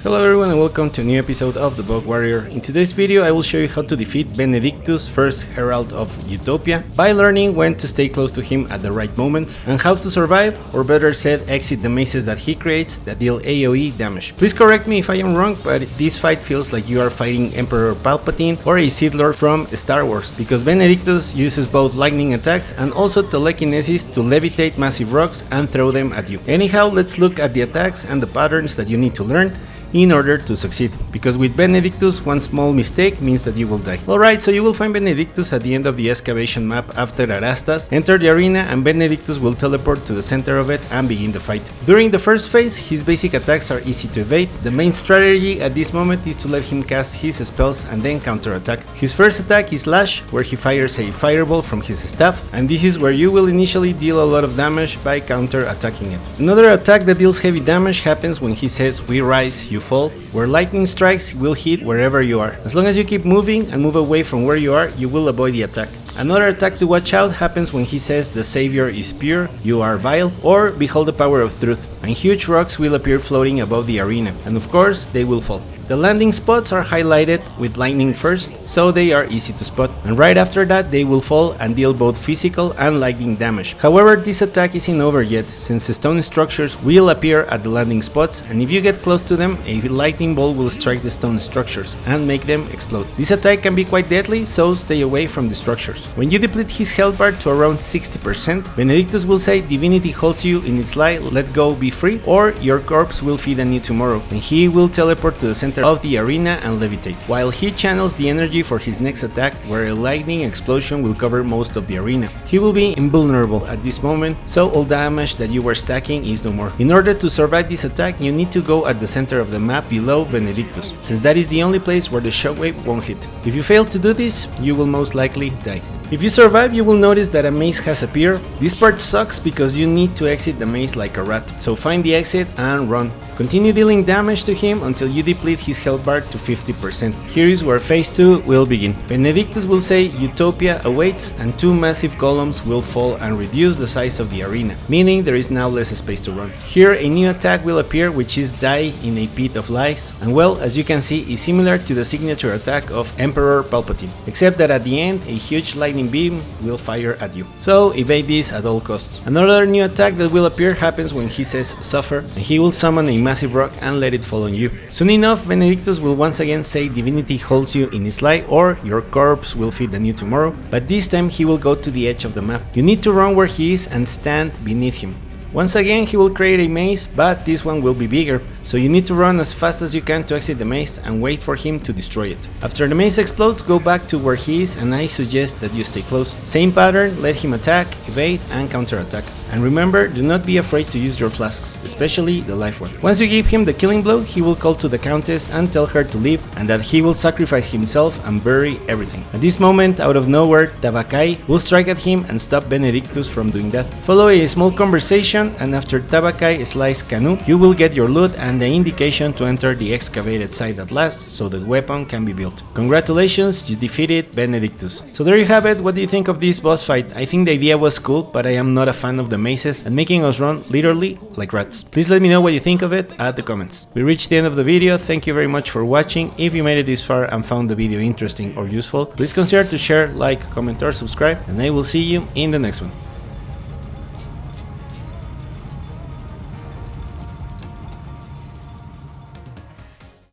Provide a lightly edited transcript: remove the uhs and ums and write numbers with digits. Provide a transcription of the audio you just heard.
Hello everyone and welcome to a new episode of The Bug Warrior. In today's video I will show you how to defeat Benedictus, first Herald of Utopia, by learning when to stay close to him at the right moment, and how to survive, or better said, exit the mazes that he creates that deal AoE damage. Please correct me if I am wrong, but this fight feels like you are fighting Emperor Palpatine or a Sith Lord from Star Wars, because Benedictus uses both lightning attacks and also telekinesis to levitate massive rocks and throw them at you. Anyhow, let's look at the attacks and the patterns that you need to learn in order to succeed, because with Benedictus one small mistake means that you will die. Alright, so you will find Benedictus at the end of the excavation map after Arastas, enter the arena and Benedictus will teleport to the center of it and begin the fight. During the first phase, his basic attacks are easy to evade. The main strategy at this moment is to let him cast his spells and then counter-attack. His first attack is Lash, where he fires a fireball from his staff, and this is where you will initially deal a lot of damage by counter-attacking it. Another attack that deals heavy damage happens when he says "We rise, you fall," where lightning strikes will hit wherever you are. As long as you keep moving and move away from where you are, you will avoid the attack. Another attack to watch out happens when he says "The Savior is pure, you are vile," or "Behold the power of truth," and huge rocks will appear floating above the arena, and of course they will fall. The landing spots are highlighted with lightning first, so they are easy to spot, and right after that they will fall and deal both physical and lightning damage. However, this attack isn't over yet, since stone structures will appear at the landing spots, and if you get close to them, a lightning bolt will strike the stone structures and make them explode. This attack can be quite deadly, so stay away from the structures. When you deplete his health bar to around 60%, Benedictus will say "Divinity holds you in its lie, let go, be free," or "Your corpse will feed on you tomorrow," and he will teleport to the center of the arena and levitate, while he channels the energy for his next attack, where a lightning explosion will cover most of the arena. He will be invulnerable at this moment, so all damage that you were stacking is no more. In order to survive this attack, you need to go at the center of the map below Benedictus, since that is the only place where the shockwave won't hit. If you fail to do this, you will most likely die. If you survive, you will notice that a maze has appeared. This part sucks because you need to exit the maze like a rat, so find the exit and run. Continue dealing damage to him until you deplete his health bar to 50%. Here is where phase 2 will begin. Benedictus will say "Utopia awaits," and two massive columns will fall and reduce the size of the arena, meaning there is now less space to run. Here a new attack will appear, which is Die in a Pit of Lies, and well, as you can see, is similar to the signature attack of Emperor Palpatine, except that at the end a huge lightning beam will fire at you. So evade this at all costs. Another new attack that will appear happens when he says "Suffer," and he will summon a massive rock and let it fall on you. Soon enough, Benedictus will once again say "Divinity holds you in its lie," or "Your corpse will feed on you tomorrow," but this time he will go to the edge of the map. You need to run where he is and stand beneath him. Once again, he will create a maze, but this one will be bigger, so you need to run as fast as you can to exit the maze and wait for him to destroy it. After the maze explodes, go back to where he is, and I suggest that you stay close. Same pattern, let him attack, evade, and counterattack. And remember, do not be afraid to use your flasks, especially the life one. Once you give him the killing blow, he will call to the Countess and tell her to leave, and that he will sacrifice himself and bury everything. At this moment, out of nowhere, Tabakai will strike at him and stop Benedictus from doing that. Follow a small conversation, and after Tabakai slices Kanu, you will get your loot and the indication to enter the excavated site at last, so the weapon can be built. Congratulations, you defeated Benedictus. So there you have it. What do you think of this boss fight? I think the idea was cool, but I am not a fan of the mazes and making us run literally like rats. Please let me know what you think of it at the comments. We reached the end of the video. Thank you very much for watching. If you made it this far and found the video interesting or useful, please consider to share, like, comment or subscribe, and I will see you in the next one.